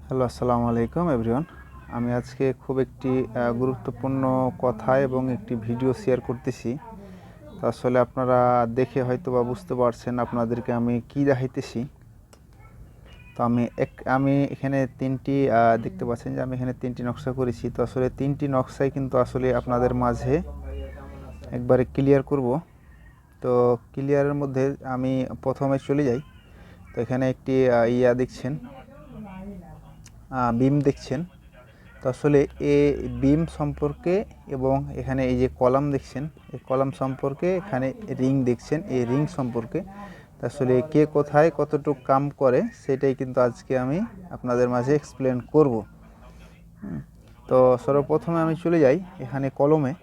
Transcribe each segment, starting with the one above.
Hello, আসসালামু আলাইকুম everyone. আমি আজকে খুব একটি গুরুত্বপূর্ণ কথা এবং একটি ভিডিও শেয়ার করতেছি। তো আসলে আপনারা দেখে হয়তো বা বুঝতে পারছেন আপনাদেরকে আমি কি দেখাইতেছি। তো আমি এখানে তিনটি দেখতে পাচ্ছেন যে আমি এখানে তিনটি নকশা করেছি। তো আসলে তিনটি নকশাই কিন্তু আসলে আপনাদের মাঝে একবারে ক্লিয়ার করব। তো ক্লিয়ারের মধ্যে আমি প্রথমে চলে যাই। তো এখানে একটি দেখছেন, বিম দেখছেন। তো আসলে এই বিম সম্পর্কে এবং এখানে এই যে কলাম দেখছেন, এই কলাম সম্পর্কে, এখানে রিং দেখছেন, এই রিং সম্পর্কে আসলে কে কোথায় কতটুকু কাম করে সেটাই কিন্তু আজকে আমি আপনাদের মাঝে এক্সপ্লেন করব। তো সর্বপ্রথমে আমি চলে যাই এখানে কলমে।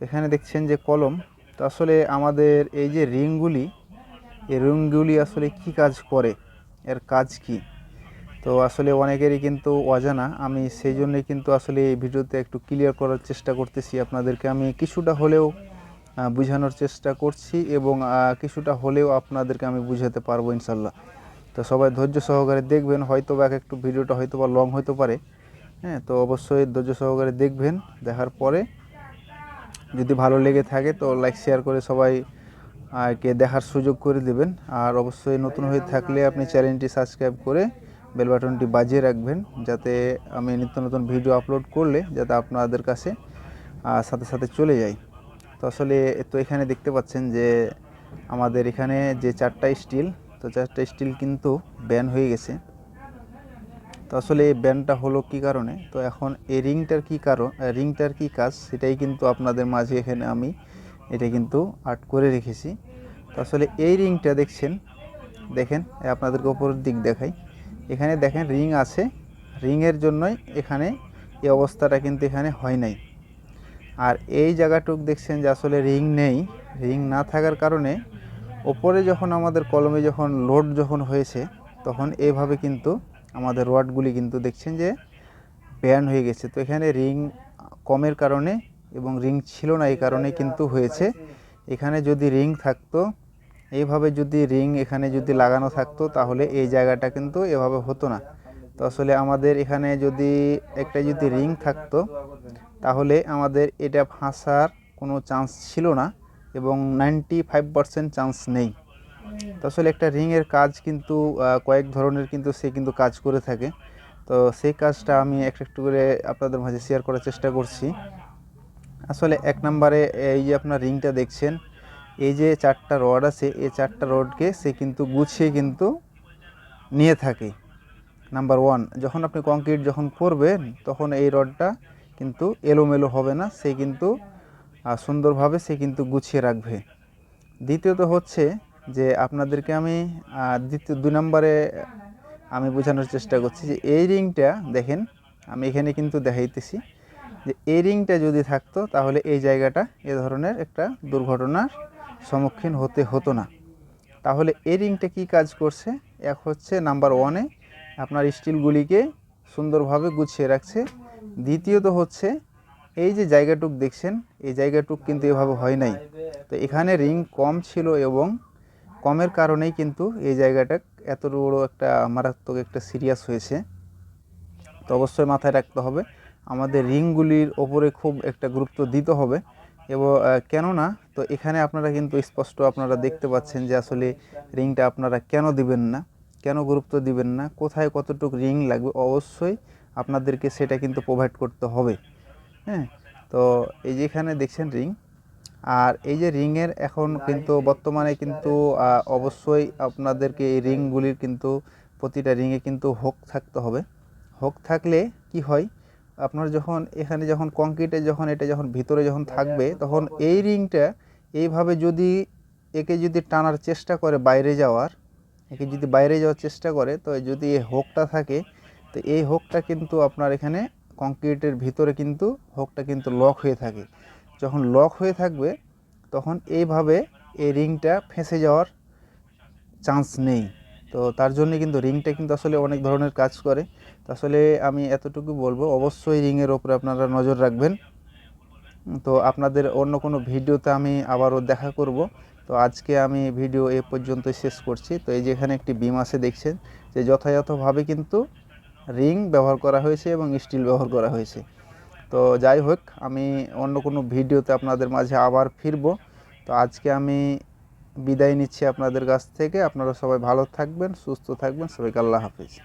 এখানে দেখছেন যে কলম। তো আসলে আমাদের এই যে রিংগুলি, এই রিংগুলি আসলে কি কাজ করে, এর কাজ কি, তো আসলে অনেকেরই কিন্তু অজানা। আমি সেই জন্যই কিন্তু আসলে এই ভিডিওতে একটু ক্লিয়ার করার চেষ্টা করতেছি। আপনাদেরকে আমি কিছুটা হলেও বোঝানোর চেষ্টা করছি এবং কিছুটা হলেও আপনাদেরকে আমি বুঝাতে পারবো ইনশাল্লাহ। তো সবাই ধৈর্য সহকারে দেখবেন। হয়তো বা একটু ভিডিওটা হয়তো বা লং হতে পারে, হ্যাঁ, তো অবশ্যই ধৈর্য সহকারে দেখবেন। দেখার পরে যদি ভালো লেগে থাকে তো লাইক শেয়ার করে সবাই কে দেখার সুযোগ করে দেবেন। আর অবশ্যই নতুন হয়ে থাকলে আপনি চ্যানেলটি সাবস্ক্রাইব করে বেল বাটনটি বাজিয়ে রাখবেন, যাতে আমি নিত্য নতুন ভিডিও আপলোড করলে যাতে আপনাদের কাছে সাথে সাথে চলে যায়। তো আসলে তো এখানে দেখতে পাচ্ছেন যে আমাদের এখানে যে চারটা স্টিল, তো চারটা স্টিল কিন্তু ব্যান হয়ে গেছে। তো আসলে এই ব্যানটা হলো কি কারণে, তো এখন এই রিংটার কি কারণ, রিংটার কি কাজ, সেটাই কিন্তু আপনাদের মাঝে এখানে আমি এটা কিন্তু আর্ট করে রেখেছি। তো আসলে এই রিংটা দেখছেন, দেখেন আপনাদেরকে উপরের দিক দেখাই। এখানে দেখেন রিং আছে, রিংয়ের জন্যই এখানে এই অবস্থাটা কিন্তু এখানে হয় নাই। আর এই জায়গাটুক দেখছেন যে আসলে রিং নেই। রিং না থাকার কারণে ওপরে যখন আমাদের কলমে যখন লোড যখন হয়েছে, তখন এইভাবে কিন্তু আমাদের রডগুলি কিন্তু দেখছেন যে ব্যান হয়ে গেছে। তো এখানে রিং কমের কারণে এবং রিং ছিল না এই কারণে কিন্তু হয়েছে। এখানে যদি রিং থাকতো, এইভাবে যদি রিং এখানে যদি লাগানো থাকতো, তাহলে এই জায়গাটা কিন্তু এভাবে হতো না। তো আসলে আমাদের এখানে যদি একটা যদি রিং থাকতো, তাহলে আমাদের এটা ফাঁসার কোনো চান্স ছিল না এবং 95% চান্স নেই। তো আসলে একটা রিংয়ের কাজ কিন্তু কয়েক ধরনের কিন্তু সে কিন্তু কাজ করে থাকে। তো সেই কাজটা আমি একটু একটু করে আপনাদের মাঝে শেয়ার করার চেষ্টা করছি। আসলে এক নম্বরে এই যে আপনার রিংটা দেখছেন, এই যে চারটা রড আছে, এই চারটা রডকে সে কিন্তু গুছিয়ে কিন্তু নিয়ে থাকে। নাম্বার ওয়ান, যখন আপনি কংক্রিট যখন করবেন তখন এই রডটা কিন্তু এলোমেলো হবে না, সে কিন্তু সুন্দরভাবে সে কিন্তু গুছিয়ে রাখবে। দ্বিতীয়ত হচ্ছে যে আপনাদেরকে আমি দ্বিতীয় 2 নম্বরে আমি বোঝানোর চেষ্টা করছি যে এই রিংটা দেখেন, আমি এখানে কিন্তু দেখাইতেছি যে এই রিংটা যদি থাকতো, তাহলে এই জায়গাটা এ ধরনের একটা দুর্ঘটনার সম্মুখীন হতে হতো না। তাহলে এই রিংটা কী কাজ করছে, এক হচ্ছে নাম্বার ওয়ানে আপনার স্টিলগুলিকে সুন্দরভাবে গুছিয়ে রাখছে। দ্বিতীয়ত হচ্ছে এই যে জায়গাটুক দেখছেন, এই জায়গাটুক কিন্তু এভাবে হয় নাই। তো এখানে রিং কম ছিল এবং কমের কারণেই কিন্তু এই জায়গাটা এত বড় একটা মারাত্মক একটা সিরিয়াস হয়েছে। তো অবশ্যই মাথায় রাখতে হবে আমাদের রিংগুলির ওপরে খুব একটা গুরুত্ব দিতে হবে। এবং কেননা তো এখানে আপনারা কিন্তু স্পষ্ট আপনারা দেখতে পাচ্ছেন যে আসলে রিংটা আপনারা কেন দিবেন না, কেন গুরুত্ব দিবেন না, কোথায় কতটুকু রিং লাগবে, অবশ্যই আপনাদেরকে সেটা কিন্তু প্রোভাইড করতে হবে। হ্যাঁ, তো এই যে এখানে দেখছেন রিং, আর এই যে রিংয়ের এখন কিন্তু বর্তমানে কিন্তু অবশ্যই আপনাদেরকে এই রিংগুলির কিন্তু প্রতিটা রিংয়ে কিন্তু হুক থাকতে হবে। হুক থাকলে কি হয়, আপনার যখন এখানে যখন কংক্রিটে যখন এটা যখন ভিতরে যখন থাকবে, তখন এই রিংটা এইভাবে যদি একে যদি টানার চেষ্টা করে বাইরে যাওয়ার, একে যদি বাইরে যাওয়ার চেষ্টা করে, তো যদি এই হুকটা থাকে, তো এই হুকটা কিন্তু আপনার এখানে কংক্রিটের ভিতরে কিন্তু হুকটা কিন্তু লক হয়ে থাকে। যখন লক হয়ে থাকবে, তখন এইভাবে এই রিংটা ফেঁসে যাওয়ার চান্স নেই। তো তার জন্য কিন্তু রিংটা কিন্তু আসলে অনেক ধরনের কাজ করে। তো আসলে আমি এতটুকু বলবো, অবশ্যই রিংয়ের ওপরে আপনারা নজর রাখবেন। তো আপনাদের অন্য কোনো ভিডিওতে আমি আবারও দেখা করব। তো আজকে আমি ভিডিও এ পর্যন্ত শেষ করছি। তো এই যে এখানে একটি বিম আছে দেখছেন, যে যথাযথভাবে কিন্তু রিং ব্যবহার করা হয়েছে এবং স্টিল ব্যবহার করা হয়েছে। তো যাই হোক, আমি অন্য কোনো ভিডিওতে আপনাদের মাঝে আবার ফিরব। তো আজকে আমি বিদায় নিচ্ছি আপনাদের কাছ থেকে। আপনারা সবাই ভালো থাকবেন, সুস্থ থাকবেন। সবাইকে আল্লাহ হাফিজ।